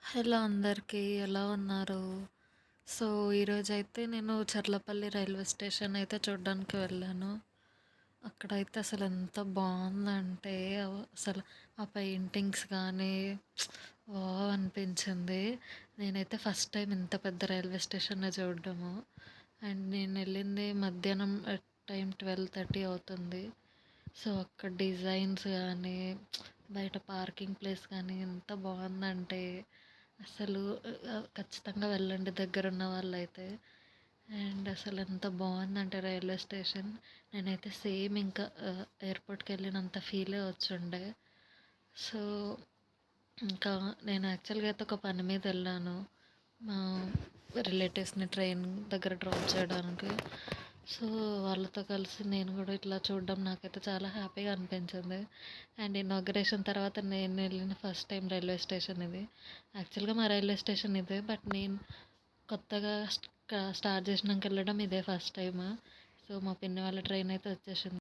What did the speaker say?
Hello అందరికీ. ఎలా ఉన్నారు? సో, ఈరోజైతే నేను చర్లపల్లి రైల్వే స్టేషన్ అయితే చూడ్డానికి వెళ్ళాను. అక్కడైతే అసలెంత బావుందంటే అసలు ఆ పెయింటింగ్స్ గానీ వావ్! అనిపించింది. నేనైతే ఫస్ట్ టైమ్ ఇంత పెద్ద రైల్వే స్టేషన్‌ని చూడడము. అండ్ నేనెళ్ళింది మధ్యాహ్నం టైం 12:30 అవుతుంది. సో, అక్కడ డిజైన్స్ గానీ, బయట పార్కింగ్ ప్లేస్ కానీ ఎంత బావుందంటే అసలు ఖచ్చితంగా వెళ్ళండి దగ్గరున్న వాళ్ళైతే. అండ్ అసలు ఎంత బావుందంటే రైల్వే స్టేషన్. నేనైతే సేమ్ ఇంకా ఎయిర్‌పోర్ట్‌కెళ్ళినంత ఫీలే వచ్చుండే. సో, ఇంకా నేను యాక్చువల్‌గా అయితే ఒక పని మీద వెళ్ళాను. మా రిలేటివ్స్‌ని ట్రైన్ దగ్గర డ్రాప్ చేయడానికి. సో, వాళ్ళతో కలిసి నేను కూడా ఇట్లా చూడడం నాకైతే చాలా హ్యాపీగా అనిపించింది. అండ్ ఇనాగరేషన్ తర్వాత నేను వెళ్ళిన ఫస్ట్ టైం రైల్వే స్టేషన్ ఇది. యాక్చువల్‌గా మా రైల్వే స్టేషన్ ఇదే. బట్ నేను కొత్తగా స్టార్ట్ చేసినాక వెళ్ళడం ఇదే ఫస్ట్ టైమ్. సో, మా పిన్ని వాళ్ళ ట్రైన్ అయితే వచ్చేసింది.